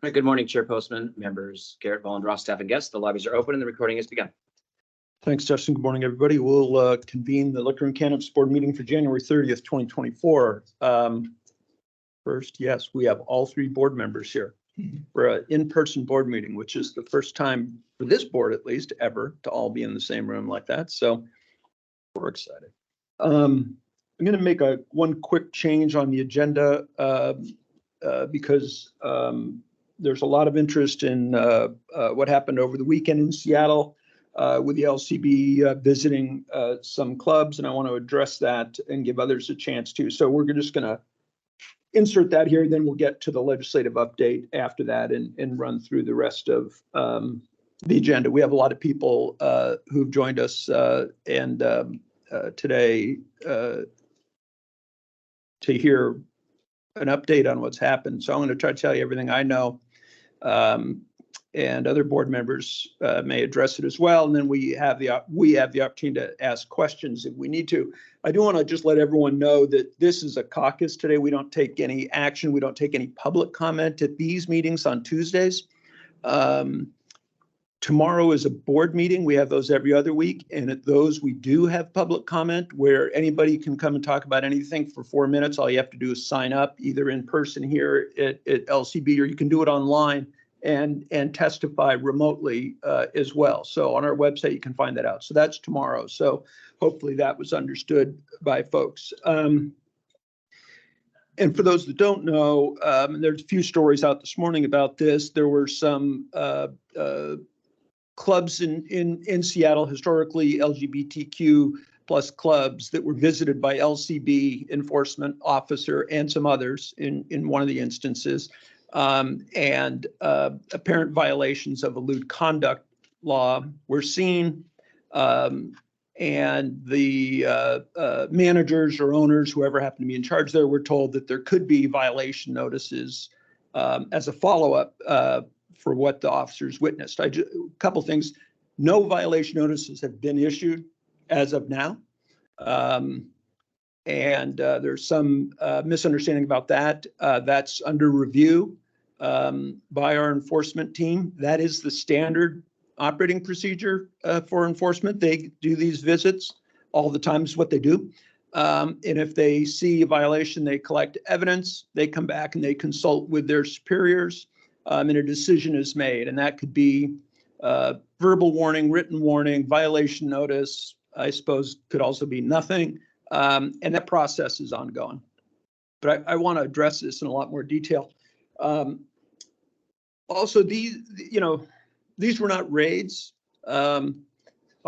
Right, good morning, Chair Postman, members, Garrett, Volland, Ross, staff, and guests. The lobbies are open and the recording has begun. Thanks, Justin. Good morning, everybody. We'll convene the Liquor and Cannabis Board meeting for January 30th, 2024. First, yes, we have all three board members here for an in-person board meeting, which is the first time for this board, at least, ever to all be in the same room like that. So we're excited. I'm going to make one quick change on the agenda because there's a lot of interest in what happened over the weekend in Seattle with the LCB visiting some clubs, and I want to address that and give others a chance too. So we're just going to insert that here, then we'll get to the legislative update after that and run through the rest of the agenda. We have a lot of people who've joined us and today to hear an update on what's happened. So I'm going to try to tell you everything I know, and other board members may address it as well. And then we have the opportunity to ask questions if we need to. I do want to just let everyone know that this is a caucus today. We don't take any action. We don't take any public comment at these meetings on Tuesdays. Tomorrow is a board meeting. We have those every other week. And at those, we do have public comment where anybody can come and talk about anything for 4 minutes. All you have to do is sign up either in person here at LCB, or you can do it online and testify remotely as well. So on our website, you can find that out. So that's tomorrow. So hopefully that was understood by folks. And for those that don't know, there's a few stories out this morning about this. There were some clubs in Seattle, historically LGBTQ plus clubs, that were visited by LCB enforcement officer and some others in one of the instances, and apparent violations of a lewd conduct law were seen, and the managers or owners, whoever happened to be in charge there, were told that there could be violation notices as a follow-up for what the officers witnessed. A couple things: no violation notices have been issued as of now, and there's some misunderstanding about that. That's under review by our enforcement team. That is the standard operating procedure for enforcement. They do these visits all the time, is what they do. And if they see a violation, they collect evidence, they come back and they consult with their superiors, and a decision is made. And that could be verbal warning, written warning, violation notice, I suppose could also be nothing. And that process is ongoing. But I want to address this in a lot more detail. Also, these were not raids. I'll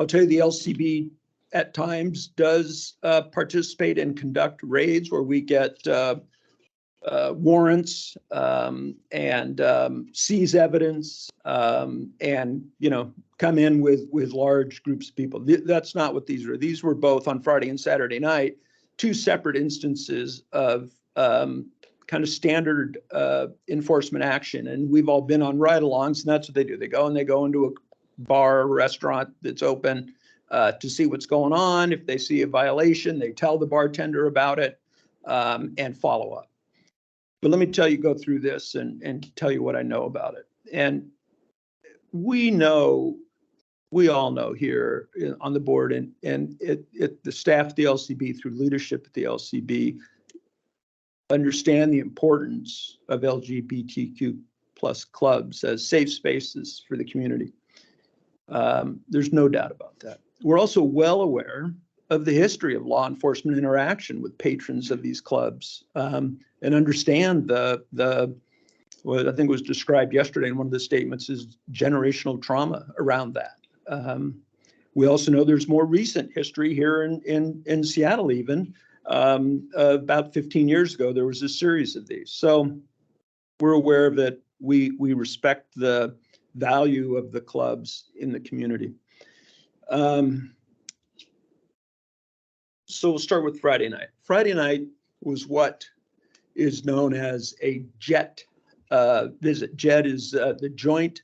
tell you, the LCB at times does participate and conduct raids where we get warrants and seize evidence and come in with large groups of people. That's not what these were. These were both on Friday and Saturday night, two separate instances of kind of standard enforcement action. And we've all been on ride-alongs, and that's what they do. They go into a bar or restaurant that's open to see what's going on. If they see a violation, they tell the bartender about it and follow up. But let me go through this and tell you what I know about it. And we all know here on the board and the staff at the LCB, through leadership at the LCB, understand the importance of LGBTQ plus clubs as safe spaces for the community. There's no doubt about that. We're also well aware of the history of law enforcement interaction with patrons of these clubs, and understand what I think was described yesterday in one of the statements is generational trauma around that. We also know there's more recent history here in Seattle even. About 15 years ago, there was a series of these. So we're aware of it. We respect the value of the clubs in the community. So we'll start with Friday night. Friday night was what is known as a JET visit. JET is the Joint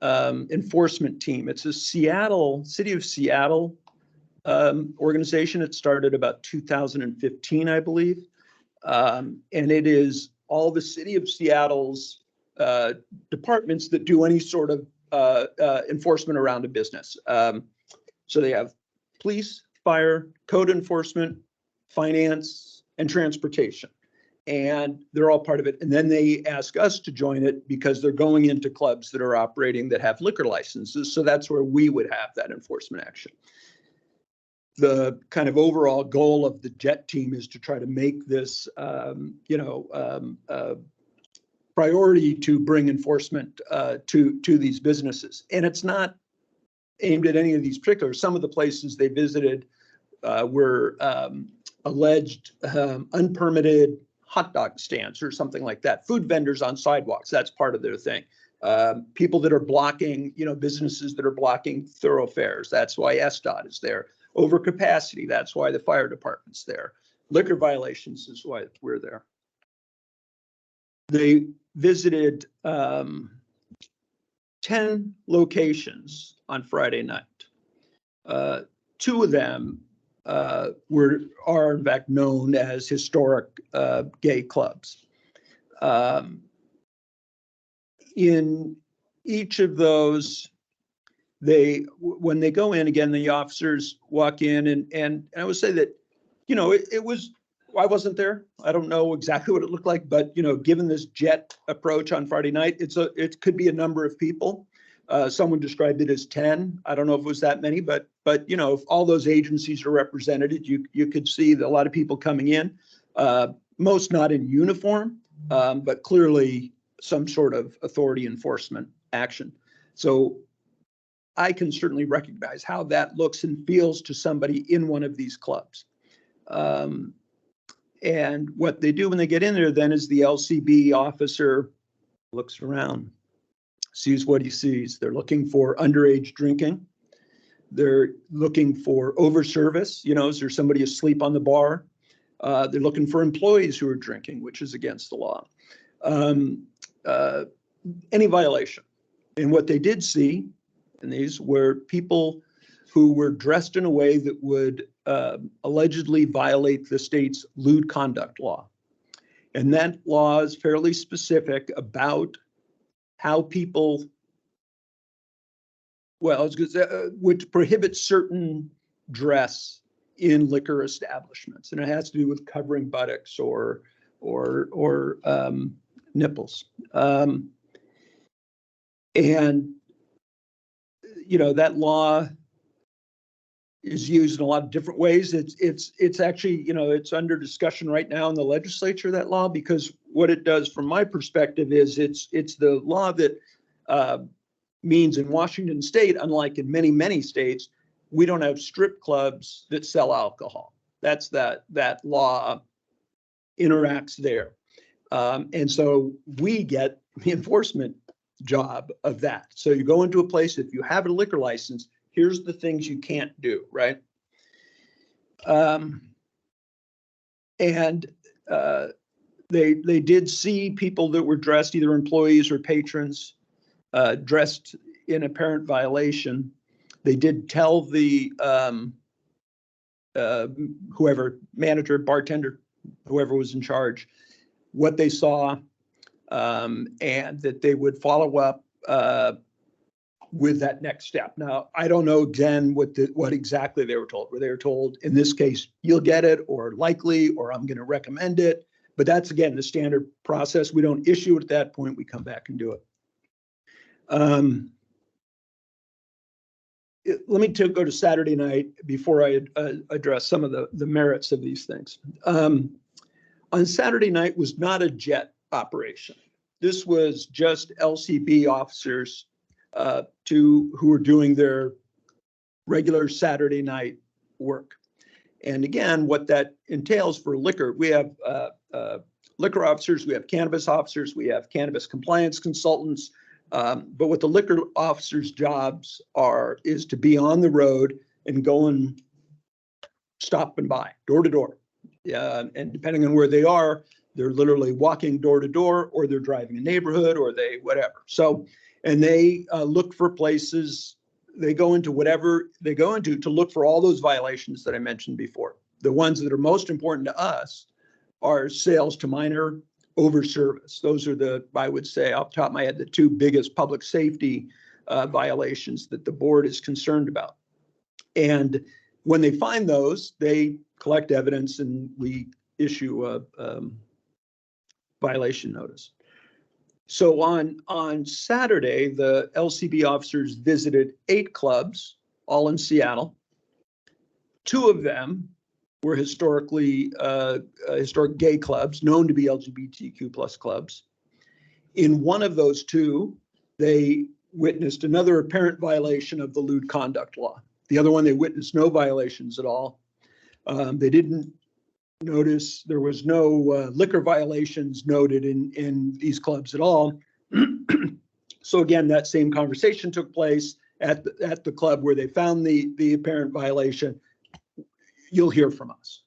Enforcement Team. It's a City of Seattle organization. It started about 2015, I believe. And it is all the City of Seattle's departments that do any sort of enforcement around a business. So they have police, fire, code enforcement, finance, and transportation. And they're all part of it. And then they ask us to join it because they're going into clubs that are operating that have liquor licenses. So that's where we would have that enforcement action. The kind of overall goal of the JET team is to try to make this, priority to bring enforcement to these businesses. And it's not aimed at any of these particulars. Some of the places they visited were alleged unpermitted hot dog stands or something like that. Food vendors on sidewalks, that's part of their thing. People that are blocking, businesses that are blocking thoroughfares, that's why SDOT is there. Overcapacity, that's why the fire department's there. Liquor violations is why we're there. They visited 10 locations on Friday night. 2 of them are in fact known as historic gay clubs. In each of those, when they go in again, the officers walk in and I would say that, it was, I wasn't there. I don't know exactly what it looked like, but given this JET approach on Friday night, it could be a number of people. Someone described it as 10. I don't know if it was that many, but if all those agencies are represented, you could see a lot of people coming in, most not in uniform, but clearly some sort of authority enforcement action. So I can certainly recognize how that looks and feels to somebody in one of these clubs. And what they do when they get in there then is the LCB officer looks around, sees what he sees. They're looking for underage drinking. They're looking for overservice. Is there somebody asleep on the bar? They're looking for employees who are drinking, which is against the law. Any violation. And what they did see, and these were people who were dressed in a way that would allegedly violate the state's lewd conduct law. And that law is fairly specific about how people, which prohibits certain dress in liquor establishments. And it has to do with covering buttocks or nipples. That law is used in a lot of different ways. It's actually, it's under discussion right now in the legislature, that law, because what it does from my perspective is it's the law that means in Washington state, unlike in many, many states, we don't have strip clubs that sell alcohol. That's that law interacts there. And so we get the enforcement job of that. So you go into a place, if you have a liquor license, here's the things you can't do, right? They did see people that were dressed, either employees or patrons, dressed in apparent violation. They did tell the whoever, manager, bartender, whoever was in charge, what they saw, and that they would follow up with that next step. Now, I don't know, again, what exactly they were told. Were they told, in this case, you'll get it, or likely, or I'm going to recommend it. But that's, again, the standard process. We don't issue it at that point. We come back and do it. Let me go to Saturday night before I address some of the merits of these things. On Saturday night was not a JET operation. This was just LCB officers who were doing their regular Saturday night work. And again, what that entails for liquor, we have liquor officers, we have cannabis officers, we have cannabis compliance consultants. But what the liquor officers' jobs is to be on the road and go and stop and buy, door to door. And depending on where they are, they're literally walking door to door, or they're driving a neighborhood, or they whatever. So, and they look for places, they go into whatever they go into to look for all those violations that I mentioned before. The ones that are most important to us are sales to minor over service. Those are I would say off the top of my head, the two biggest public safety violations that the board is concerned about. And when they find those, they collect evidence and we issue a violation notice. So on Saturday, the LCB officers visited 8 clubs, all in Seattle. 2 of them were historic gay clubs, known to be LGBTQ plus clubs. In one of those 2, they witnessed another apparent violation of the lewd conduct law. The other one, they witnessed no violations at all. They didn't notice, there was no liquor violations noted in these clubs at all. So again, that same conversation took place at the club where they found the apparent violation. You'll hear from us.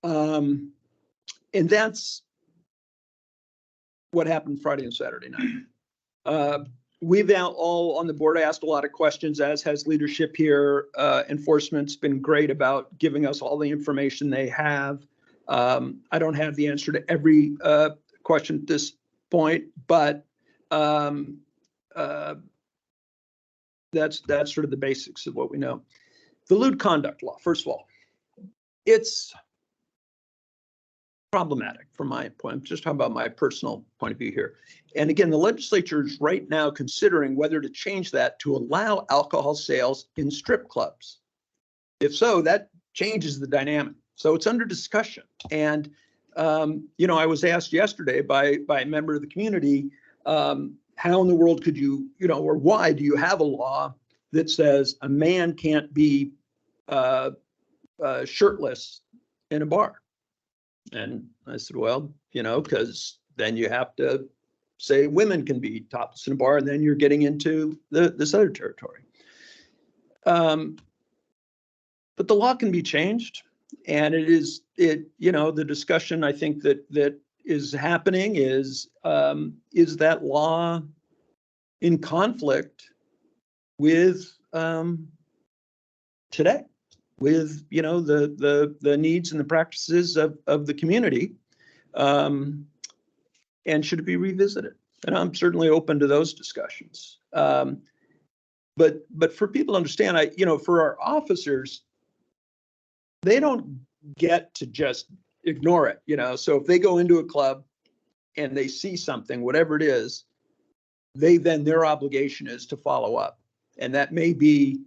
And that's what happened Friday and Saturday night. We've all on the board asked a lot of questions, as has leadership here. Enforcement's been great about giving us all the information they have. I don't have the answer to every question at this point, but that's sort of the basics of what we know. The lewd conduct law, first of all, it's problematic from my point. I'm just talking about my personal point of view here. And again, the legislature is right now considering whether to change that to allow alcohol sales in strip clubs. If so, that changes the dynamic. So it's under discussion. And, I was asked yesterday by a member of the community, how in the world could you, or why do you have a law that says a man can't be shirtless in a bar? And I said, well, because then you have to say women can be topless in a bar, and then you're getting into this other territory. But the law can be changed, and the discussion I think that is happening is that law in conflict with today, with the needs and the practices of the community, and should it be revisited? And I'm certainly open to those discussions. But for people to understand, for our officers, they don't get to just ignore it. So if they go into a club and they see something, whatever it is, their obligation is to follow up, and that may be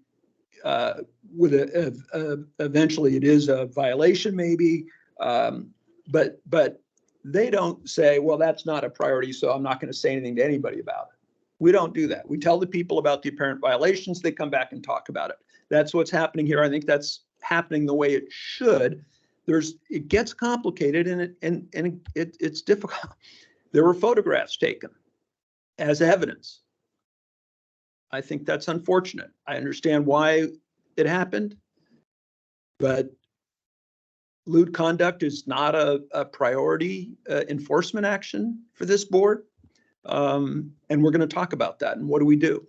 eventually it is a violation, maybe, but they don't say, well, that's not a priority, so I'm not going to say anything to anybody about it. We don't do that. We tell the people about the apparent violations. They come back and talk about it. That's what's happening here. I think that's happening the way it should. It gets complicated, and it's difficult. There were photographs taken as evidence. I think that's unfortunate. I understand why it happened, but lewd conduct is not a priority enforcement action for this board. And we're going to talk about that. And what do we do?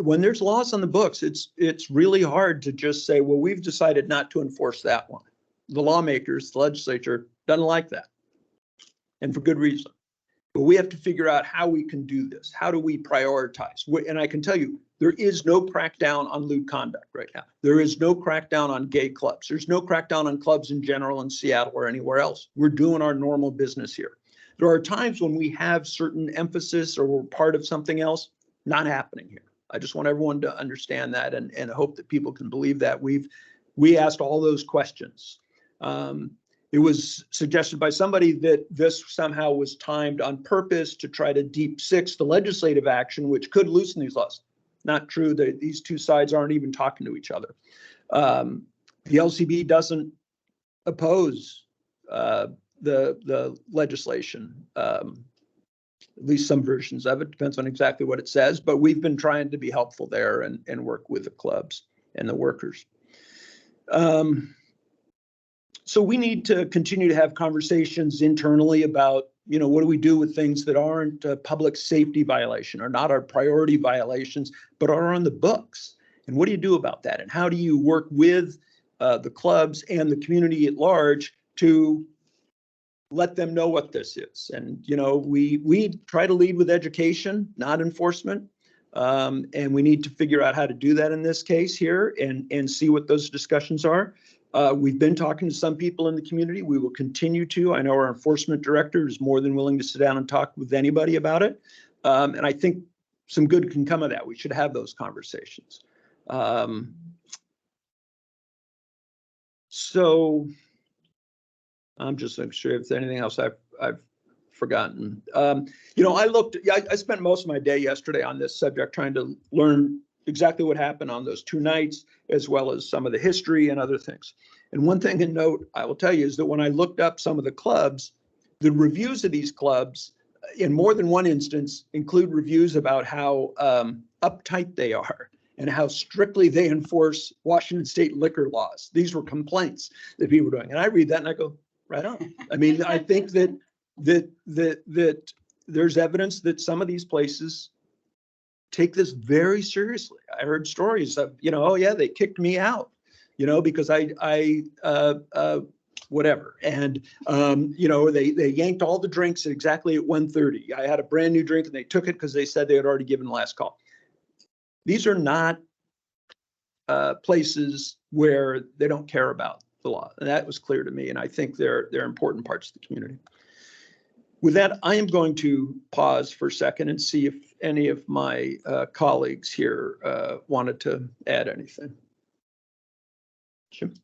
When there's laws on the books, it's really hard to just say, well, we've decided not to enforce that one. The lawmakers, the legislature doesn't like that, and for good reason. But we have to figure out how we can do this. How do we prioritize? And I can tell you, there is no crackdown on lewd conduct right now. There is no crackdown on gay clubs. There's no crackdown on clubs in general in Seattle or anywhere else. We're doing our normal business here. There are times when we have certain emphasis or we're part of something else, not happening here. I just want everyone to understand that and hope that people can believe that. We asked all those questions. It was suggested by somebody that this somehow was timed on purpose to try to deep six the legislative action, which could loosen these laws. Not true. These two sides aren't even talking to each other. The LCB doesn't oppose the legislation, at least some versions of it. Depends on exactly what it says, but we've been trying to be helpful there and work with the clubs and the workers. So we need to continue to have conversations internally about, what do we do with things that aren't a public safety violation, or not our priority violations, but are on the books? And what do you do about that? And how do you work with the clubs and the community at large to let them know what this is. And, you know, we try to lead with education, not enforcement. And we need to figure out how to do that in this case here and see what those discussions are. We've been talking to some people in the community. We will continue to. I know our enforcement director is more than willing to sit down and talk with anybody about it. And I think some good can come of that. We should have those conversations. So I'm just not sure if there's anything else I've forgotten. You know, I spent most of my day yesterday on this subject, trying to learn exactly what happened on those 2 nights, as well as some of the history and other things. And one thing to note, I will tell you, is that when I looked up some of the clubs, the reviews of these clubs, in more than one instance, include reviews about how uptight they are and how strictly they enforce Washington state liquor laws. These were complaints that people were doing. And I read that and I go, right on. I mean, I think that there's evidence that some of these places take this very seriously. I heard stories of, you know, oh yeah, they kicked me out, you know, because I whatever. And, you know, they yanked all the drinks exactly at 1:30. I had a brand new drink and they took it because they said they had already given the last call. These are not places where they don't care about the law. And that was clear to me. And I think they're important parts of the community. With that, I am going to pause for a second and see if any of my colleagues here wanted to add anything. Jim?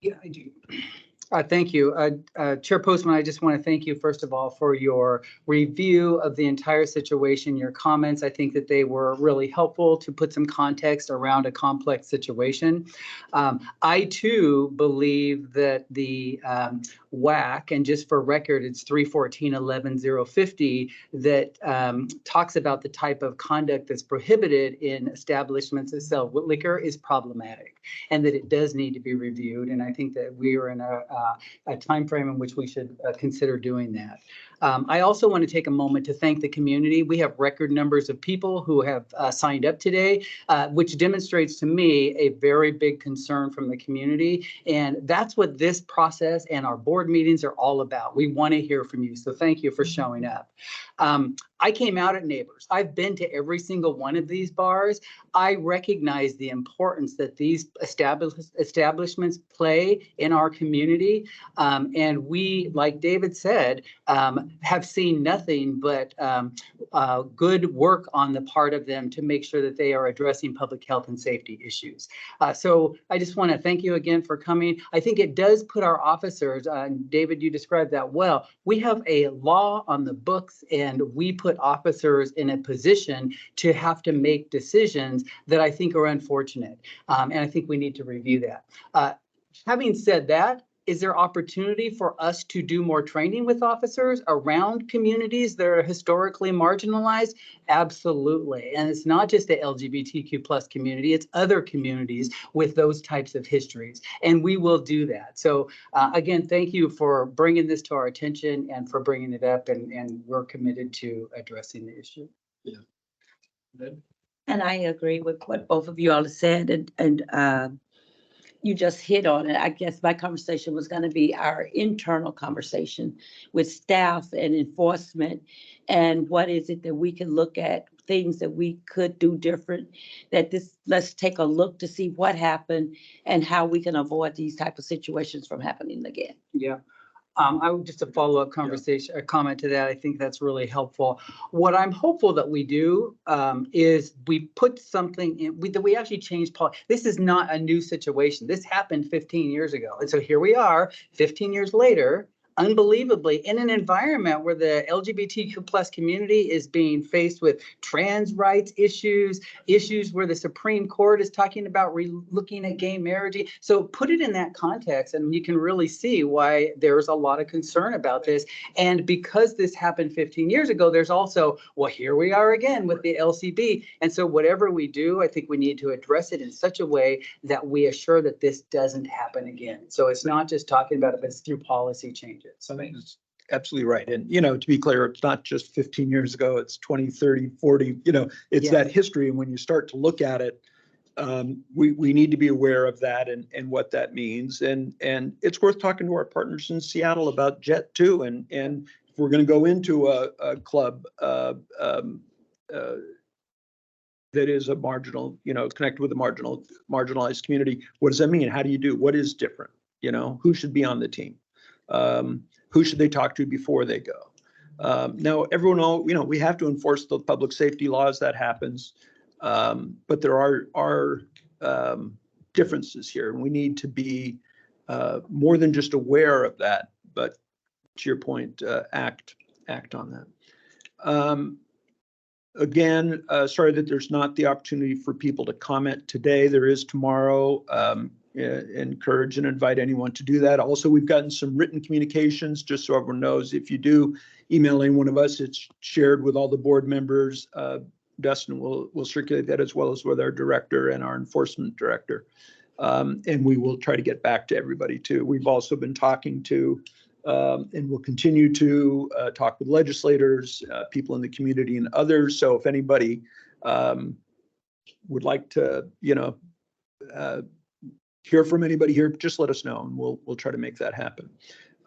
Yeah, I do. Thank you. Chair Postman, I just want to thank you, first of all, for your review of the entire situation, your comments. I think that they were really helpful to put some context around a complex situation. I, too, believe that the WAC, and just for record, it's 314-11-050, that talks about the type of conduct that's prohibited in establishments that sell liquor is problematic, and that it does need to be reviewed. And I think that we are in a time frame in which we should consider doing that. I also want to take a moment to thank the community. We have record numbers of people who have signed up today, which demonstrates to me a very big concern from the community. And that's what this process and our board meetings are all about. We want to hear from you. So thank you for showing up. I came out at Neighbors. I've been to every single one of these bars. I recognize the importance that these establishments play in our community. And we, like David said, have seen nothing but good work on the part of them to make sure that they are addressing public health and safety issues. So I just want to thank you again for coming. I think it does put our officers, David, you described that well. We have a law on the books, and we put officers in a position to have to make decisions that I think are unfortunate. And I think we need to review that. Having said that, is there opportunity for us to do more training with officers around communities that are historically marginalized? Absolutely. And it's not just the LGBTQ plus community, it's other communities with those types of histories. And we will do that. So again, thank you for bringing this to our attention and for bringing it up. And we're committed to addressing the issue. Yeah. And I agree with what both of you all have said, and you just hit on it. I guess my conversation was going to be our internal conversation with staff and enforcement, and what is it that we can look at, things that we could do different, let's take a look to see what happened and how we can avoid these type of situations from happening again. Yeah. I would just a follow-up conversation, a comment to that. I think that's really helpful. What I'm hopeful that we do is we put something in, that we actually change policy. This is not a new situation. This happened 15 years ago. And so here we are 15 years later, unbelievably, in an environment where the LGBTQ plus community is being faced with trans rights issues where the Supreme Court is talking about looking at gay marriage. So put it in that context, and you can really see why there's a lot of concern about this. And because this happened 15 years ago, there's also, well, here we are again with the LCB. And so whatever we do, I think we need to address it in such a way that we assure that this doesn't happen again. So it's not just talking about it, but it's through policy changes. I mean, it's absolutely right. And, you know, to be clear, it's not just 15 years ago, it's 20, 30, 40, you know, it's that history. And when you start to look at it, we need to be aware of that and what that means. And it's worth talking to our partners in Seattle about Jet too. And if we're going to go into a club that is a marginal, connected with a marginalized community, what does that mean? How do you do? What is different? Who should be on the team? Who should they talk to before they go? Now, everyone know, we have to enforce the public safety laws. That happens. But there are differences here, and we need to be more than just aware of that, but to your point, act on that. Again, sorry that there's not the opportunity for people to comment today. There is tomorrow. Encourage and invite anyone to do that. Also, we've gotten some written communications, just so everyone knows. If you do email any one of us, it's shared with all the board members. Dustin will circulate that, as well as with our director and our enforcement director. And we will try to get back to everybody too. We've also been talking to and will continue to talk with legislators, people in the community, and others. So if anybody would like to, hear from anybody here, just let us know, and we'll try to make that happen.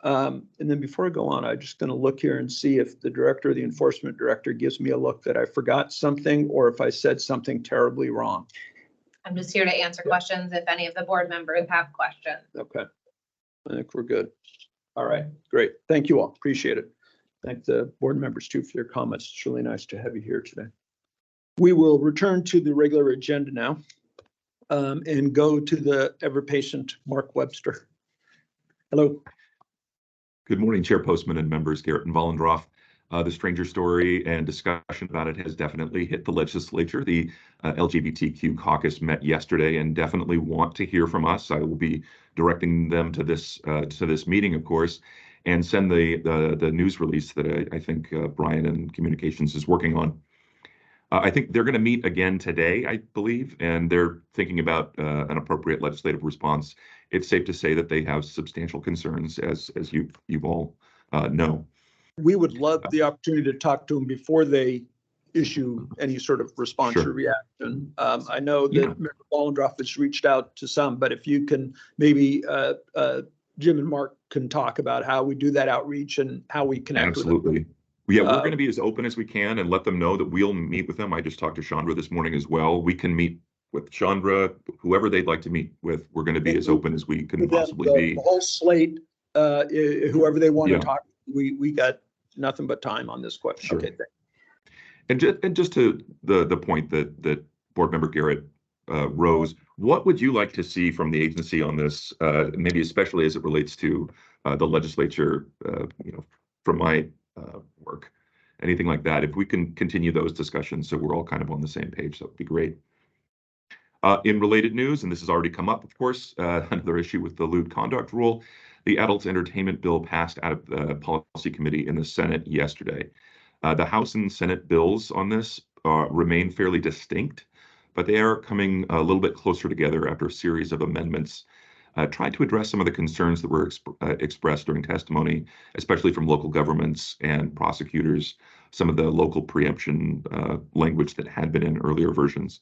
And then before I go on, I'm just going to look here and see if the director or the enforcement director gives me a look that I forgot something, or if I said something terribly wrong. I'm just here to answer questions if any of the board members have questions. Okay, I think we're good. All right, great. Thank you all. Appreciate it. Thank the board members too for their comments. It's really nice to have you here today. We will return to the regular agenda now and go to the ever-patient Mark Webster. Hello. Good morning, Chair Postman and members, Garrett and Vollendroff. The stranger story and discussion about it has definitely hit the legislature. The LGBTQ caucus met yesterday and definitely want to hear from us. I will be directing them to this meeting, of course, and send the news release that I think Brian in Communications is working on. I think they're going to meet again today, I believe, and they're thinking about an appropriate legislative response. It's safe to say that they have substantial concerns, as you've all know. We would love the opportunity to talk to them before they issue any sort of response or reaction. I know that Member Vollendroff has reached out to some, but if you can, maybe Jim and Mark can talk about how we do that outreach and how we connect with them. Absolutely. Yeah, we're going to be as open as we can and let them know that we'll meet with them. I just talked to Chandra this morning as well. We can meet with Chandra, whoever they'd like to meet with. We're going to be as open as we can possibly be. The whole slate, whoever they want to talk, we got nothing but time on this question. Sure. Okay, and just to the point that Board Member Garrett rose, what would you like to see from the agency on this, maybe especially as it relates to the legislature, from my work, anything like that? If we can continue those discussions so we're all kind of on the same page, that would be great. In related news, and this has already come up, of course, another issue with the lewd conduct rule. The Adult Entertainment Bill passed out of the Policy Committee in the Senate yesterday. The House and Senate bills on this remain fairly distinct, but they are coming a little bit closer together after a series of amendments tried to address some of the concerns that were expressed during testimony, especially from local governments and prosecutors, some of the local preemption language that had been in earlier versions.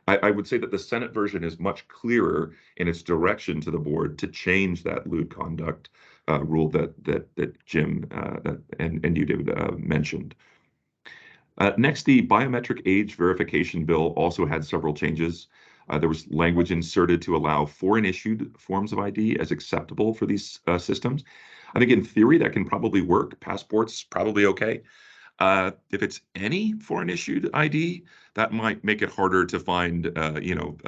I would say that the Senate version is much clearer in its direction to the board to change that lewd conduct rule that Jim and you, David, mentioned. Next, the biometric age verification bill also had several changes. There was language inserted to allow foreign-issued forms of ID as acceptable for these systems. I think in theory that can probably work. Passports, probably okay. If it's any foreign-issued ID, that might make it harder to find,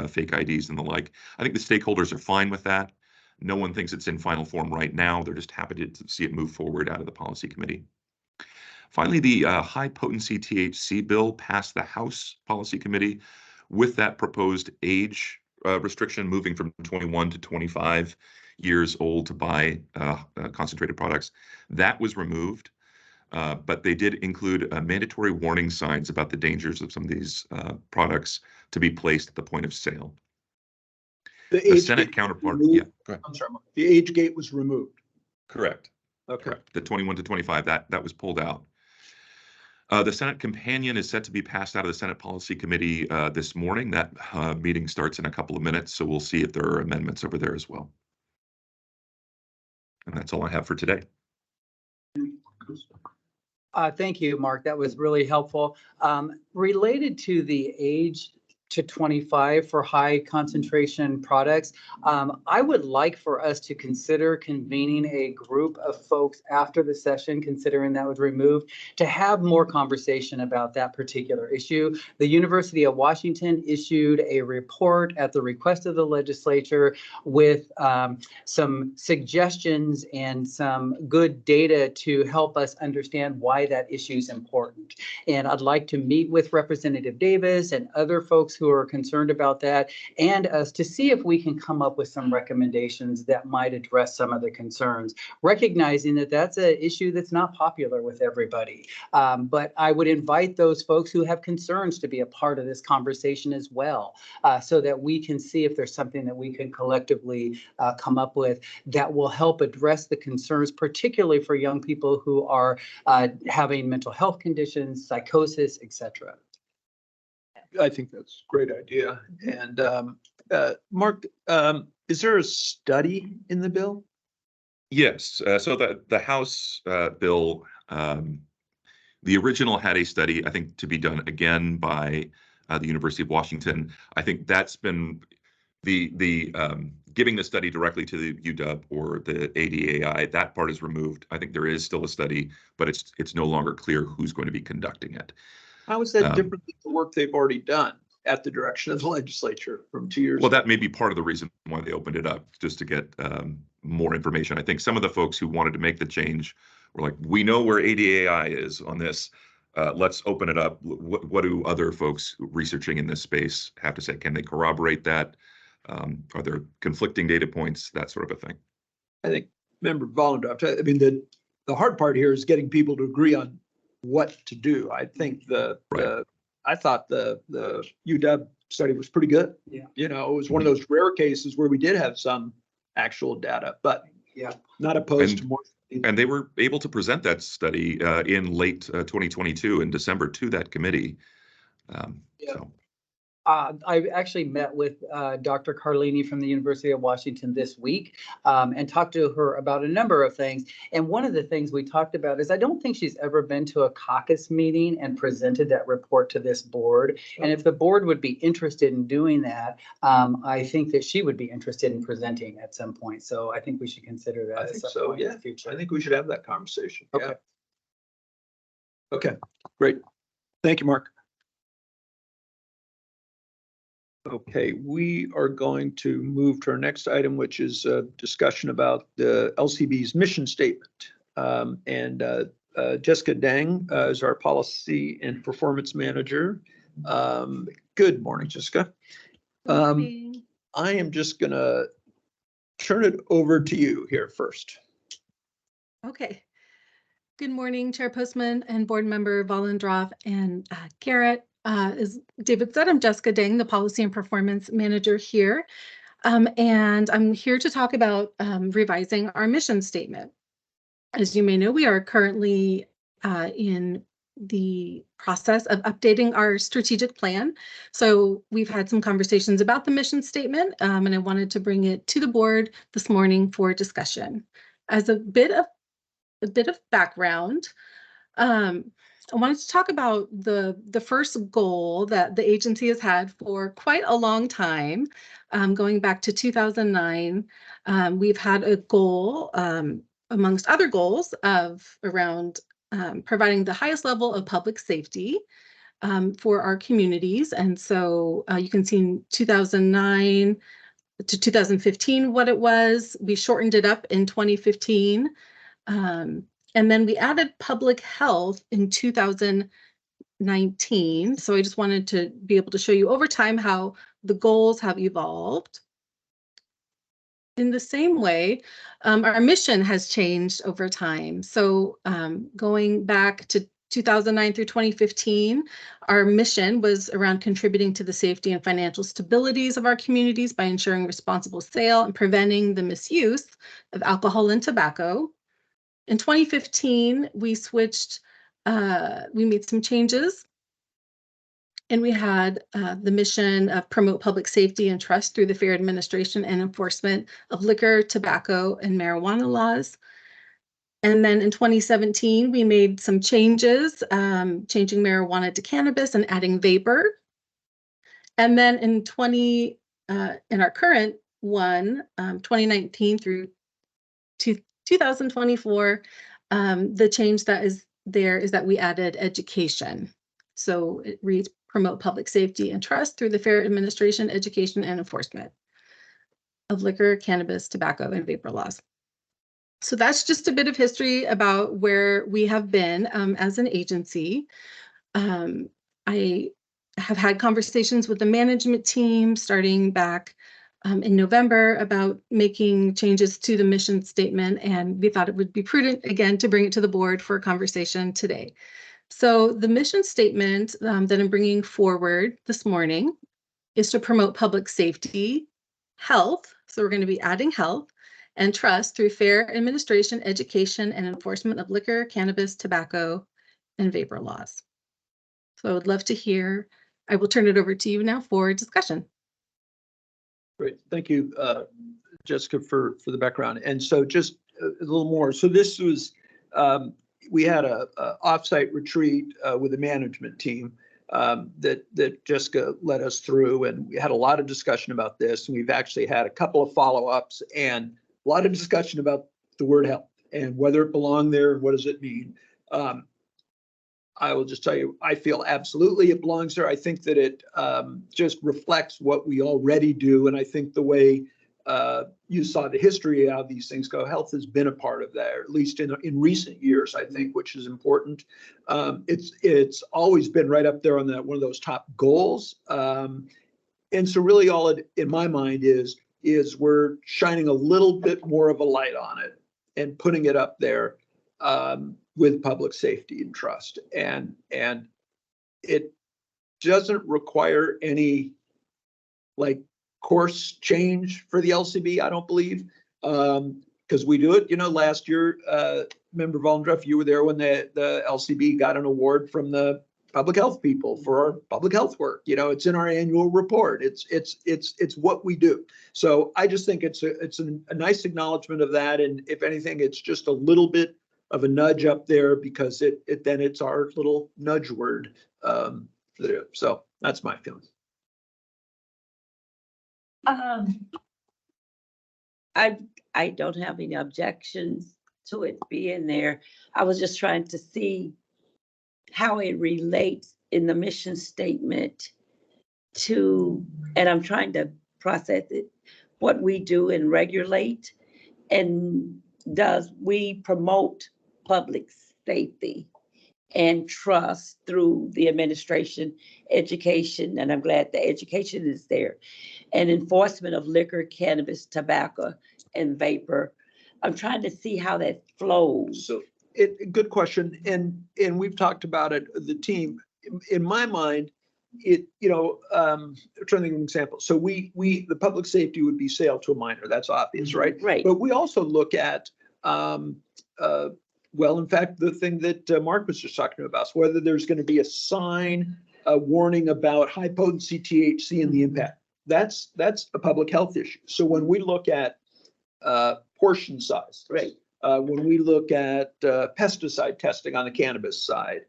fake IDs and the like. I think the stakeholders are fine with that. No one thinks it's in final form right now. They're just happy to see it move forward out of the Policy Committee. Finally, the high-potency THC bill passed the House Policy Committee with that proposed age restriction moving from 21 to 25 years old to buy concentrated products. That was removed. But they did include mandatory warning signs about the dangers of some of these products to be placed at the point of sale. The Senate counterpart, go ahead. I'm sorry, Mark. The age gate was removed. Correct. Okay. Correct. The 21 to 25, that was pulled out. The Senate companion is set to be passed out of the Senate Policy Committee this morning. That meeting starts in a couple of minutes, so we'll see if there are amendments over there as well. And that's all I have for today. Thank you, Mark. That was really helpful. Related to the age to 25 for high concentration products, I would like for us to consider convening a group of folks after the session, considering that was removed, to have more conversation about that particular issue. The University of Washington issued a report at the request of the legislature with some suggestions and some good data to help us understand why that issue is important. And I'd like to meet with Representative Davis and other folks who are concerned about that, and us to see if we can come up with some recommendations that might address some of the concerns, recognizing that that's an issue that's not popular with everybody. But I would invite those folks who have concerns to be a part of this conversation as well, so that we can see if there's something that we can collectively come up with that will help address the concerns, particularly for young people who are having mental health conditions, psychosis, etc. I think that's a great idea. And Mark, is there a study in the bill? Yes, so the House bill, the original had a study, I think, to be done again by the University of Washington. I think that's been the giving the study directly to the UW or the ADAI, that part is removed. I think there is still a study, but it's no longer clear who's going to be conducting it. How is that different than the work they've already done at the direction of the legislature from 2 years Well, ago? that may be part of the reason why they opened it up, just to get more information. I think some of the folks who wanted to make the change were like, we know where ADAI is on this. Let's open it up. What do other folks researching in this space have to say? Can they corroborate that? Are there conflicting data points? That sort of a thing. I think, member Volendorf, I mean, the hard part here is getting people to agree on what to do. I think I thought the UW study was pretty good. Yeah. You know, it was one of those rare cases where we did have some actual data, but Yeah. not opposed to more. And they were able to present that study in late 2022 in December to that committee. So. I actually met with Dr. Carlini from the University of Washington this week and talked to her about a number of things. And one of the things we talked about is I don't think she's ever been to a caucus meeting and presented that report to this board. And if the board would be interested in doing that, I think that she would be interested in presenting at some point. So I think we should consider that. I think so, yeah. I think we should have that conversation. Okay. Yeah. Okay, great. Thank you, Mark. Okay, we are going to move to our next item, which is a discussion about the LCB's mission statement. Jessica Dang is our policy and performance manager. Good morning, Jessica. I am just gonna turn it over to you here first. Okay. Good morning, Chair Postman and Board Member Volendorf and Garrett. As David said, I'm Jessica Dang, the Policy and Performance Manager here. And I'm here to talk about revising our mission statement. As you may know, we are currently in the process of updating our strategic plan. So we've had some conversations about the mission statement, and I wanted to bring it to the board this morning for discussion. As a bit of background, I wanted to talk about the first goal that the agency has had for quite a long time, going back to 2009. We've had a goal, amongst other goals, of around providing the highest level of public safety for our communities. And so you can see in 2009 to 2015 what it was. We shortened it up in 2015. And then we added public health in 2019. So I just wanted to be able to show you over time how the goals have evolved. In the same way, our mission has changed over time. So going back to 2009 through 2015, our mission was around contributing to the safety and financial stabilities of our communities by ensuring responsible sale and preventing the misuse of alcohol and tobacco. In 2015, we switched we made some changes. And we had the mission of promote public safety and trust through the fair administration and enforcement of liquor, tobacco, and marijuana laws. And then in 2017, we made some changes, changing marijuana to cannabis and adding vapor. And then in our current one, 2019 through 2024, the change that is there is that we added education. So it reads promote public safety and trust through the fair administration, education, and enforcement of liquor, cannabis, tobacco, and vapor laws. So that's just a bit of history about where we have been as an agency. I have had conversations with the management team starting back in November about making changes to the mission statement, and we thought it would be prudent, again, to bring it to the board for a conversation today. So the mission statement that I'm bringing forward this morning is to promote public safety, health, so we're going to be adding health, and trust through fair administration, education, and enforcement of liquor, cannabis, tobacco, and vapor laws. So I would love to hear. I will turn it over to you now for discussion. Great. Thank you, Jessica, for the background. And so just a little more. So this was, we had a offsite retreat with the management team that Jessica led us through, and we had a lot of discussion about this. And we've actually had a couple of follow-ups and a lot of discussion about the word health and whether it belonged there and what does it mean. I will just tell you, I feel absolutely it belongs there. I think that it just reflects what we already do. And I think the way you saw the history of how these things go, health has been a part of that, or at least in recent years, I think, which is important. It's always been right up there on that one of those top goals. And so really all it, in my mind, is we're shining a little bit more of a light on it and putting it up there with public safety and trust. And it doesn't require any like course change for the LCB, I don't believe, because we do it. You know, last year, Member Volendruff, you were there when the LCB got an award from the public health people for our public health work. You know, it's in our annual report. It's what we do. So I just think it's a nice acknowledgement of that. And if anything, it's just a little bit of a nudge up there because then it's our little nudge word. So that's my feeling. I don't have any objections to it being there. I was just trying to see how it relates in the mission statement to, and I'm trying to process it, what we do and regulate, and does we promote public safety and trust through the administration, education, and I'm glad the education is there, and enforcement of liquor, cannabis, tobacco, and vapor. I'm trying to see how that flows. So good question. And we've talked about it, the team. In my mind, I'm trying to think of an example. So the public safety would be sale to a minor. That's obvious, right? Right. But we also look at, well, in fact, the thing that Mark was just talking about, is whether there's going to be a sign, a warning about high potency THC and the impact. That's a public health issue. So when we look at portion size, Right. When we look at pesticide testing on the cannabis side,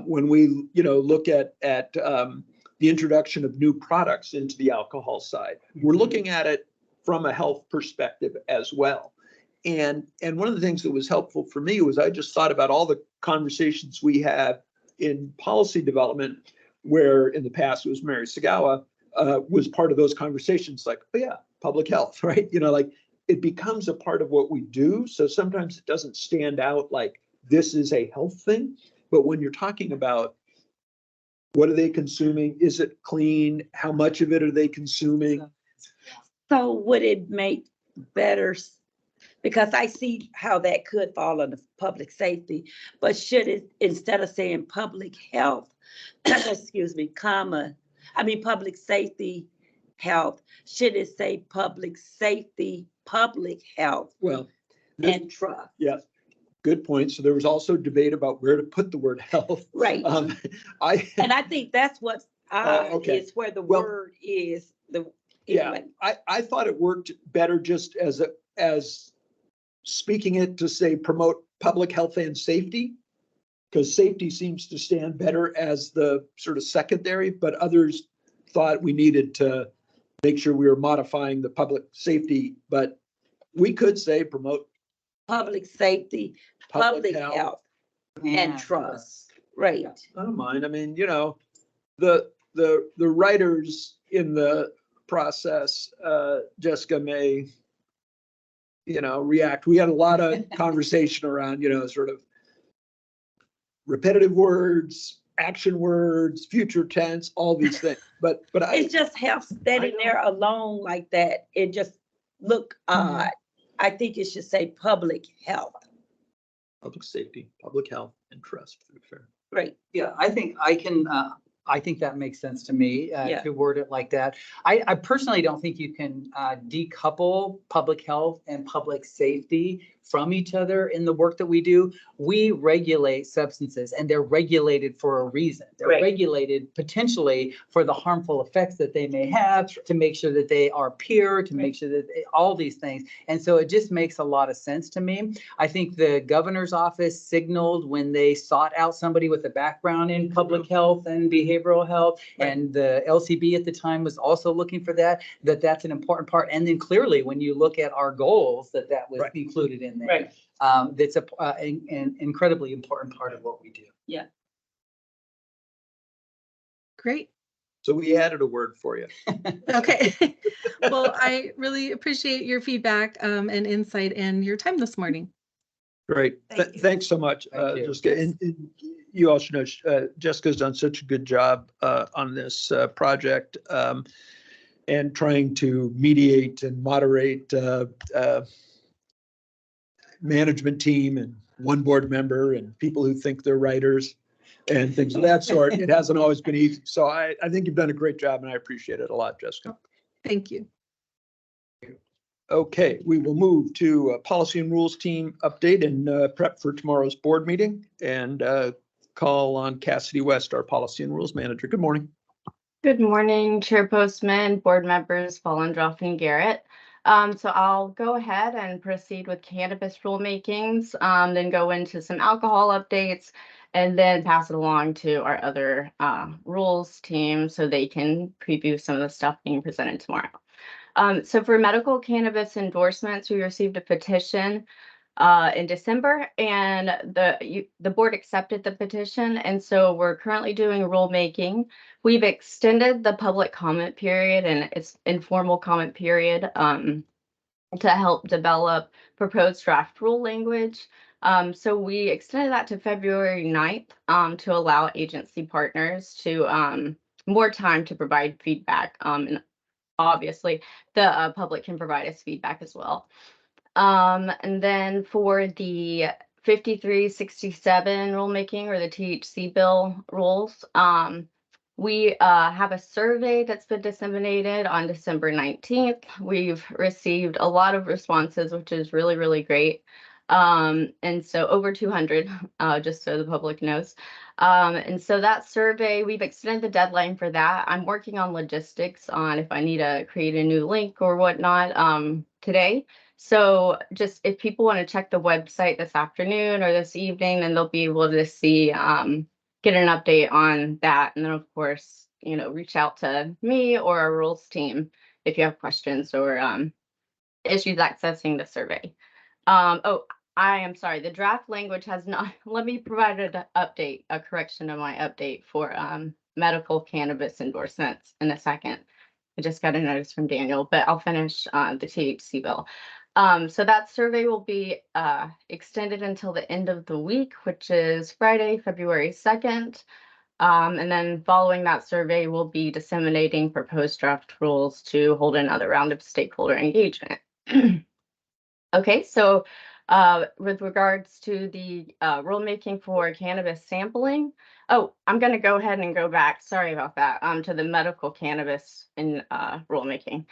when we look at the introduction of new products into the alcohol side, we're looking at it from a health perspective as well. And one of the things that was helpful for me was I just thought about all the conversations we had in policy development, where in the past it was Mary Sagawa was part of those conversations, like, oh yeah, public health, right? Like it becomes a part of what we do. So sometimes it doesn't stand out like this is a health thing. But when you're talking about what are they consuming? Is it clean? How much of it are they consuming? So would it make better, because I see how that could fall under public safety, but should it, instead of saying public health, excuse me, public safety health, should it say public safety, public health Well, and trust? yes. Good point. So there was also debate about where to put the word health. Right. And I think that's what okay. is where the Well, word is the. Yeah, anyway. I thought it worked better just as speaking it to say promote public health and safety. Because safety seems to stand better as the sort of secondary, but others thought we needed to make sure we were modifying the public safety, but we could say promote Public safety, public health and trust. Right. I don't mind. I mean, you know, the writers in the process, Jessica may, you know, react. We had a lot of conversation around, you know, sort of repetitive words, action words, future tense, all these things. But It just helps standing there alone like that. It just look odd. I think it should say public health. public safety, public health, and trust. Fair. Right. Yeah, I think that makes sense to me, Yeah. to word it like that. I personally don't think you can decouple public health and public safety from each other in the work that we do. We regulate substances and they're regulated for a reason. They're Right. regulated potentially for the harmful effects that they may have, to make sure that they are pure, to make sure that all these things. And so it just makes a lot of sense to me. I think the governor's office signaled when they sought out somebody with a background in public health and behavioral health, and the LCB at the time was also looking for that, that's an important part. And then clearly, when you look at our goals, that was included in there. Right. That's an incredibly important part of what we do. Yeah. Great. So we added a word for you. Okay. Well, I really appreciate your feedback and insight and your time this morning. Great. Thank you. Thanks so much, Thank you. Jessica. And you also know Jessica's done such a good job on this project and trying to mediate and moderate management team and one board member and people who think they're writers and things of that sort. It hasn't always been easy. So I think you've done a great job and I appreciate it a lot, Jessica. Thank you. Okay, we will move to a policy and rules team update and prep for tomorrow's board meeting and call on Cassidy West, our policy and rules manager. Good morning. Good morning, Chair Postman, board members, Vollendroff and Garrett. So I'll go ahead and proceed with cannabis rulemakings, then go into some alcohol updates, and then pass it along to our other rules team so they can preview some of the stuff being presented tomorrow. So for medical cannabis endorsements, we received a petition in December, and the board accepted the petition, and so we're currently doing rulemaking. We've extended the public comment period and its informal comment period to help develop proposed draft rule language. So we extended that to February 9th to allow agency partners to more time to provide feedback. And obviously, the public can provide us feedback as well. And then for the 5367 rulemaking or the THC bill rules, we have a survey that's been disseminated on December 19th. We've received a lot of responses, which is really, really great. And so over 200, just so the public knows. And so that survey, we've extended the deadline for that. I'm working on logistics on if I need to create a new link or whatnot today. So just if people want to check the website this afternoon or this evening, then they'll be able to see, get an update on that. And then of course, you know, reach out to me or our rules team if you have questions or issues accessing the survey. Oh, I am sorry, the draft language has not, let me provide an update, a correction to my update for medical cannabis endorsements in a second. I just got a notice from Daniel, but I'll finish the THC bill. So that survey will be extended until the end of the week, which is Friday, February 2nd. And then following that survey, we'll be disseminating proposed draft rules to hold another round of stakeholder engagement. Okay, so with regards to the rulemaking for cannabis sampling, oh, I'm going to go ahead and go back. Sorry about that. To the medical cannabis in rulemaking.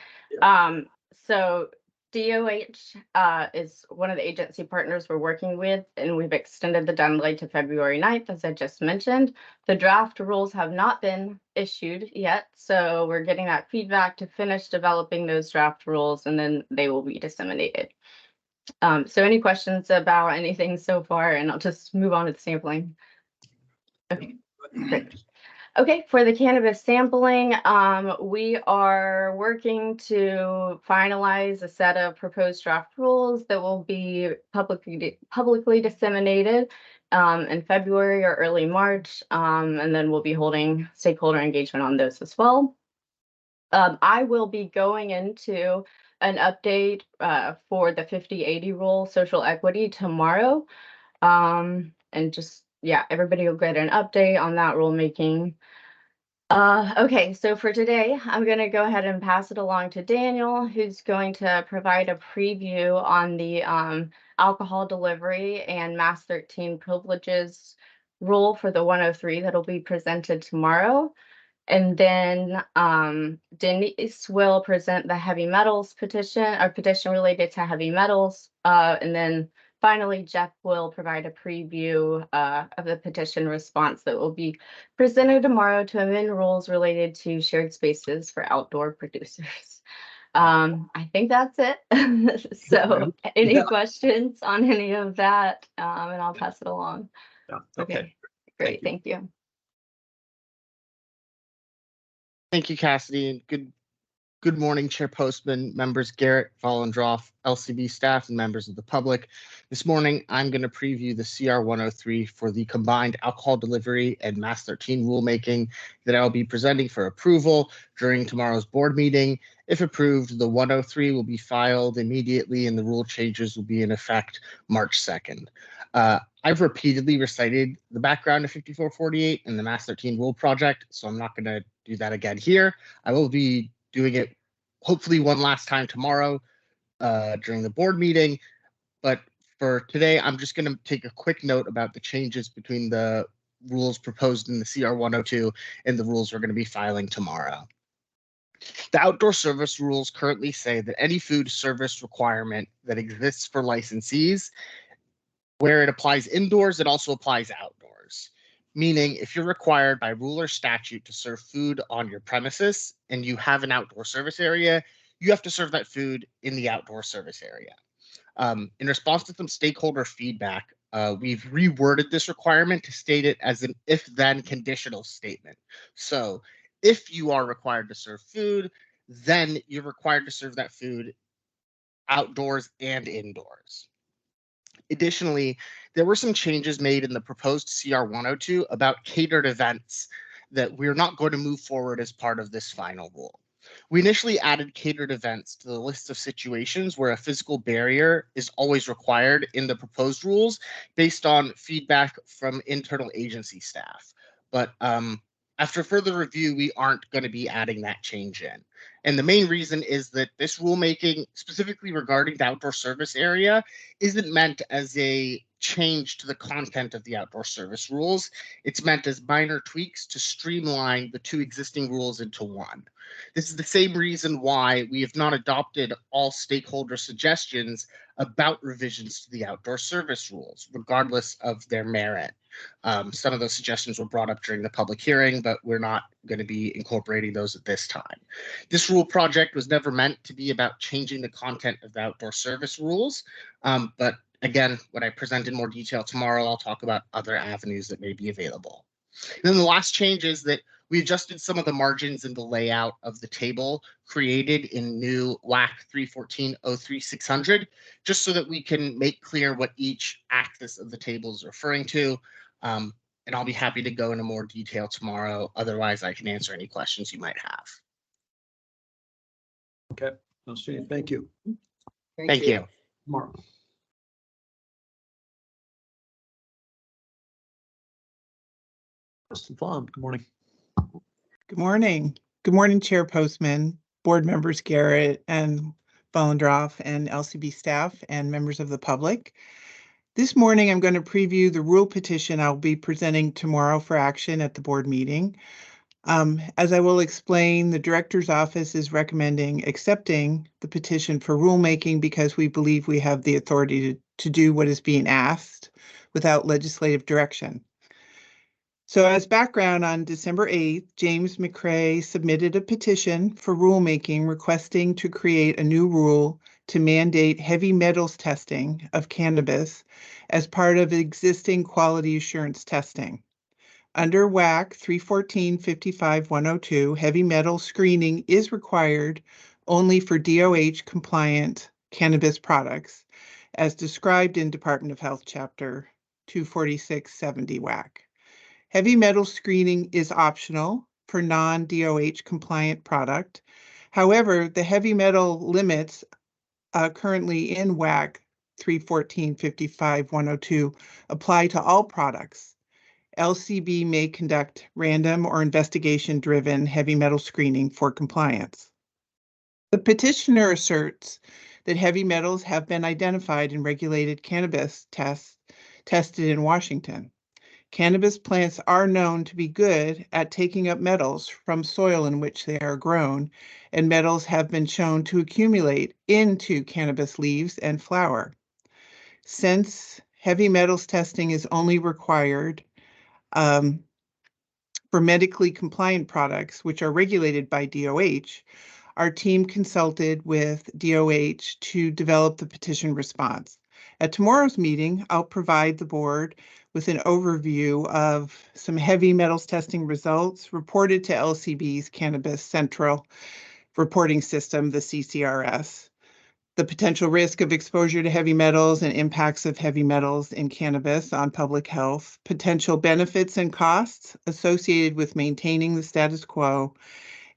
So DOH is one of the agency partners we're working with, and we've extended the deadline to February 9th, as I just mentioned. The draft rules have not been issued yet, so we're getting that feedback to finish developing those draft rules, and then they will be disseminated. So any questions about anything so far, and I'll just move on to the sampling. Okay, great. Okay, for the cannabis sampling, we are working to finalize a set of proposed draft rules that will be publicly disseminated in February or early March, and then we'll be holding stakeholder engagement on those as well. I will be going into an update for the 50/80 rule, social equity, tomorrow, and just, yeah, everybody will get an update on that rulemaking. Okay, so for today, I'm going to go ahead and pass it along to Daniel, who's going to provide a preview on the alcohol delivery and Mass 13 privileges rule for the 103 that'll be presented tomorrow. And then Denise will present the heavy metals petition, or petition related to heavy metals. And then finally, Jeff will provide a preview of the petition response that will be presented tomorrow to amend rules related to shared spaces for outdoor producers. I think that's it. So any questions on any of that? And I'll pass it along. Yeah. Okay, great, thank you. Thank you, Cassidy, and good morning, Chair Postman, members Garrett, Vollendroff, LCB staff, and members of the public. This morning, I'm going to preview the CR 103 for the combined alcohol delivery and Mass 13 rulemaking that I'll be presenting for approval during tomorrow's board meeting. If approved, the 103 will be filed immediately and the rule changes will be in effect March 2nd. I've repeatedly recited the background of 5448 and the Mass 13 rule project, so I'm not going to do that again here. I will be doing it hopefully one last time tomorrow during the board meeting. But for today, I'm just going to take a quick note about the changes between the rules proposed in the CR 102 and the rules we're going to be filing tomorrow. The outdoor service rules currently say that any food service requirement that exists for licensees, where it applies indoors, it also applies outdoors. Meaning, if you're required by rule or statute to serve food on your premises and you have an outdoor service area, you have to serve that food in the outdoor service area. In response to some stakeholder feedback, we've reworded this requirement to state it as an if-then conditional statement. So if you are required to serve food, then you're required to serve that food outdoors and indoors. Additionally, there were some changes made in the proposed CR 102 about catered events that we're not going to move forward as part of this final rule. We initially added catered events to the list of situations where a physical barrier is always required in the proposed rules based on feedback from internal agency staff. But after further review, we aren't going to be adding that change in. And the main reason is that this rulemaking, specifically regarding the outdoor service area, isn't meant as a change to the content of the outdoor service rules. It's meant as minor tweaks to streamline the two existing rules into one. This is the same reason why we have not adopted all stakeholder suggestions about revisions to the outdoor service rules, regardless of their merit. Some of those suggestions were brought up during the public hearing, but we're not going to be incorporating those at this time. This rule project was never meant to be about changing the content of the outdoor service rules, but again, when I present in more detail tomorrow, I'll talk about other avenues that may be available. And then the last change is that we adjusted some of the margins in the layout of the table created in new WAC 314.03.600, just so that we can make clear what each axis of the table is referring to. And I'll be happy to go into more detail tomorrow. Otherwise, I can answer any questions you might have. Okay, thank you. Thank you. Tomorrow. Mr. Flom, good morning. Good morning. Good morning, Chair Postman, board members Garrett and Vollendroff, and LCB staff and members of the public. This morning, I'm going to preview the rule petition I'll be presenting tomorrow for action at the board meeting. As I will explain, the director's office is recommending accepting the petition for rulemaking because we believe we have the authority to do what is being asked without legislative direction. So as background, on December 8th, James McCrae submitted a petition for rulemaking requesting to create a new rule to mandate heavy metals testing of cannabis as part of existing quality assurance testing. Under WAC 314-55-102, heavy metal screening is required only for DOH compliant cannabis products, as described in Department of Health Chapter 24670 WAC. Heavy metal screening is optional for non-DOH compliant product. However, the heavy metal limits currently in WAC 314-55-102 apply to all products. LCB may conduct random or investigation-driven heavy metal screening for compliance. The petitioner asserts that heavy metals have been identified in regulated cannabis tests tested in Washington. Cannabis plants are known to be good at taking up metals from soil in which they are grown, and metals have been shown to accumulate into cannabis leaves and flower. Since heavy metals testing is only required for medically compliant products, which are regulated by DOH, our team consulted with DOH to develop the petition response. At tomorrow's meeting, I'll provide the board with an overview of some heavy metals testing results reported to LCB's Cannabis Central Reporting System, the CCRS, the potential risk of exposure to heavy metals and impacts of heavy metals in cannabis on public health, potential benefits and costs associated with maintaining the status quo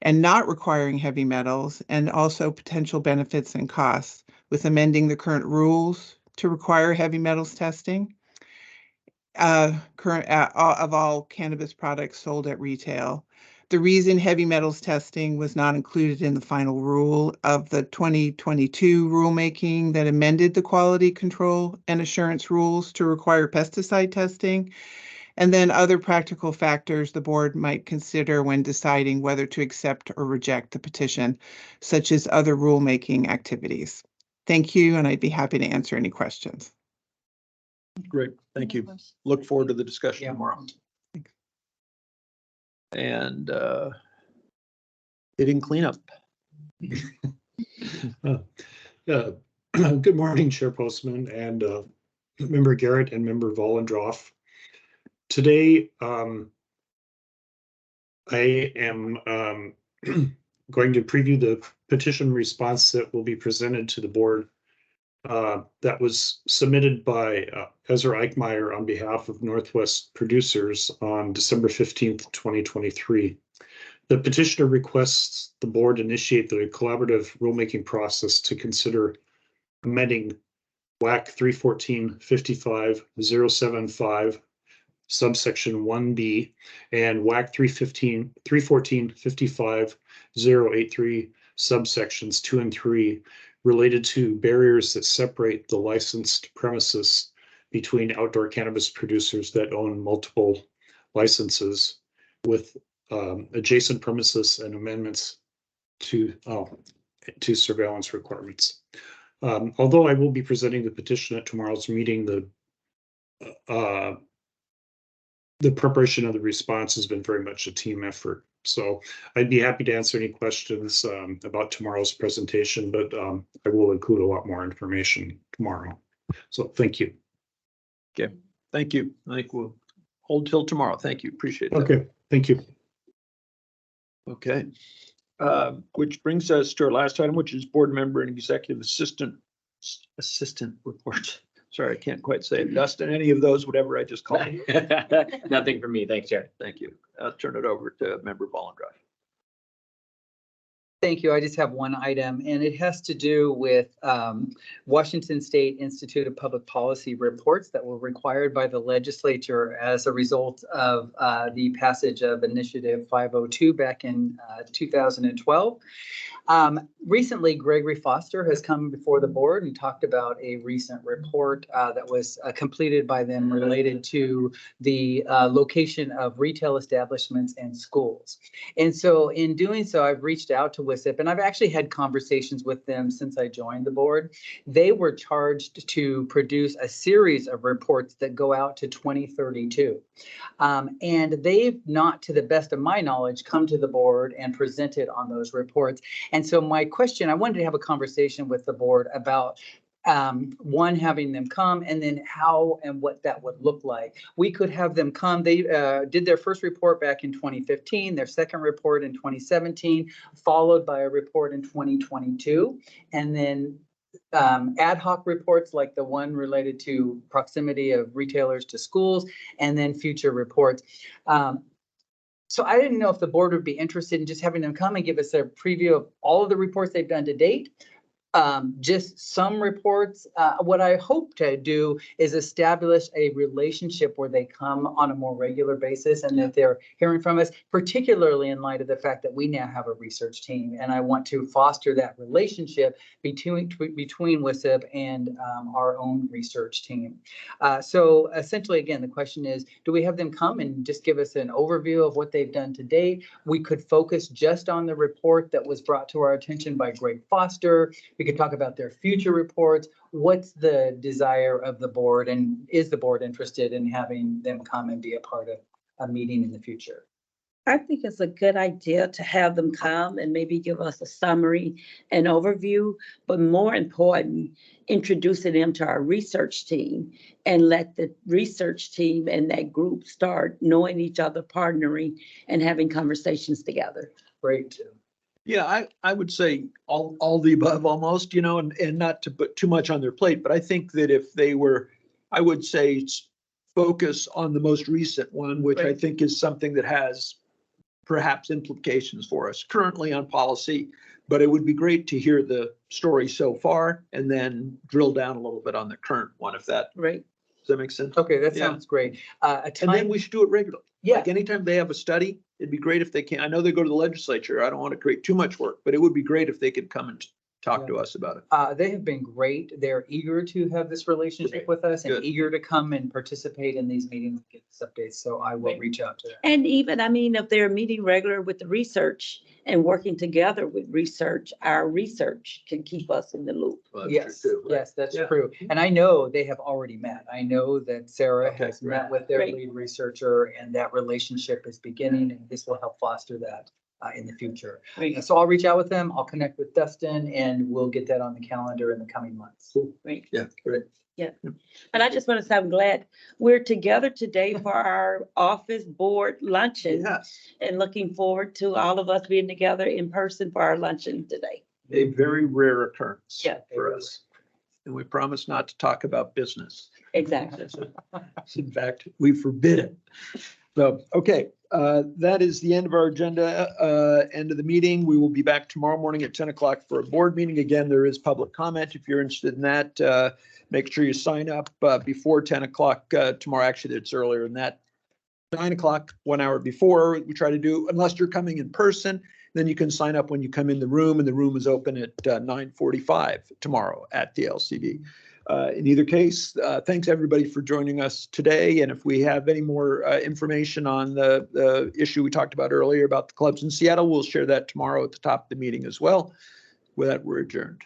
and not requiring heavy metals, and also potential benefits and costs with amending the current rules to require heavy metals testing of all cannabis products sold at retail. The reason heavy metals testing was not included in the final rule of the 2022 rulemaking that amended the quality control and assurance rules to require pesticide testing, and then other practical factors the board might consider when deciding whether to accept or reject the petition, such as other rulemaking activities. Thank you, and I'd be happy to answer any questions. Great, thank you. Look forward to the discussion Yeah. tomorrow. And hitting cleanup. Good morning, Chair Postman and Member Garrett and Member Vollendroff. Today, I am going to preview the petition response that will be presented to the board that was submitted by Ezra Eichmeyer on behalf of Northwest Producers on December 15th, 2023. The petitioner requests the board initiate the collaborative rulemaking process to consider amending WAC 314-55-075 subsection 1B and WAC 314-55-083 subsections 2 and 3 related to barriers that separate the licensed premises between outdoor cannabis producers that own multiple licenses with adjacent premises and amendments to surveillance requirements. Although I will be presenting the petition at tomorrow's meeting, the preparation of the response has been very much a team effort. So I'd be happy to answer any questions about tomorrow's presentation, but I will include a lot more information tomorrow. So thank you. Okay, thank you. I think we'll hold till tomorrow. Thank you. Appreciate that. Okay, thank you. Okay. Which brings us to our last item, which is board member and executive assistant report. Sorry, I can't quite say it. Dustin, any of those, whatever I just called it. Nothing for me. Thanks, Chair. Thank you. I'll turn it over to Member Vollendroff. Thank you. I just have one item, and it has to do with Washington State Institute of Public Policy reports that were required by the legislature as a result of the passage of Initiative 502 back in 2012. Recently, Gregory Foster has come before the board and talked about a recent report that was completed by them related to the location of retail establishments and schools. And so in doing so, I've reached out to WISIP, and I've actually had conversations with them since I joined the board. They were charged to produce a series of reports that go out to 2032. And they've not, to the best of my knowledge, come to the board and presented on those reports. And so my question, I wanted to have a conversation with the board about one, having them come, and then how and what that would look like. We could have them come. They did their first report back in 2015, their second report in 2017, followed by a report in 2022, and then ad hoc reports like the one related to proximity of retailers to schools, and then future reports. So I didn't know if the board would be interested in just having them come and give us a preview of all of the reports they've done to date. Just some reports. What I hope to do is establish a relationship where they come on a more regular basis and that they're hearing from us, particularly in light of the fact that we now have a research team. And I want to foster that relationship between WISIP and our own research team. So essentially, again, the question is, do we have them come and just give us an overview of what they've done to date? We could focus just on the report that was brought to our attention by Greg Foster. We could talk about their future reports. What's the desire of the board, and is the board interested in having them come and be a part of a meeting in the future? I think it's a good idea to have them come and maybe give us a summary and overview, but more important, introducing them to our research team and let the research team and that group start knowing each other, partnering, and having conversations together. Great. Yeah, I would say all the above almost, and not to put too much on their plate, but I think that if they were, I would say focus on the most recent one, which I think is something that has perhaps implications for us currently on policy, but it would be great to hear the story so far and then drill down a little bit on the current one, if that, Right. does that make sense? Okay, that Yeah. sounds great. And then we should do it regularly. Yeah. Like anytime they have a study, it'd be great if they can. I know they go to the legislature. I don't want to create too much work, but it would be great if they could come and talk to us about it. They have been great. They're eager to have this relationship with us and Good. eager to come and participate in these meetings and get this updates. So I will reach out to them. And even, if they're meeting regular with the research and working together with research, our research can keep us in the loop. Well, that's Yes, true, too, right? yes, that's Yeah. true. And I know they have already met. I know that Sarah Okay, has met with their Great. lead researcher, and that relationship is beginning, and this will help foster that in the future. Great. So I'll reach out with them. I'll connect with Dustin, and we'll get that on the calendar in the coming months. Great. Yeah, great. And I just want to say, I'm glad we're together today for our office board luncheon, Yes, and looking forward to all of us being together in person for our luncheon today. a very rare occurrence Yeah. for us. And we promise not to talk about business. Exactly. In fact, we forbid it. So, okay, that is the end of our agenda, end of the meeting. We will be back tomorrow morning at 10 o'clock for a board meeting. Again, there is public comment. If you're interested in that, make sure you sign up before 10 o'clock tomorrow. Actually, it's earlier than that. 9 o'clock, 1 hour before. We try to do, unless you're coming in person, then you can sign up when you come in the room, and the room is open at 9:45 tomorrow at the LCB. In either case, thanks everybody for joining us today. And if we have any more information on the issue we talked about earlier about the clubs in Seattle, we'll share that tomorrow at the top of the meeting as well. With that, we're adjourned.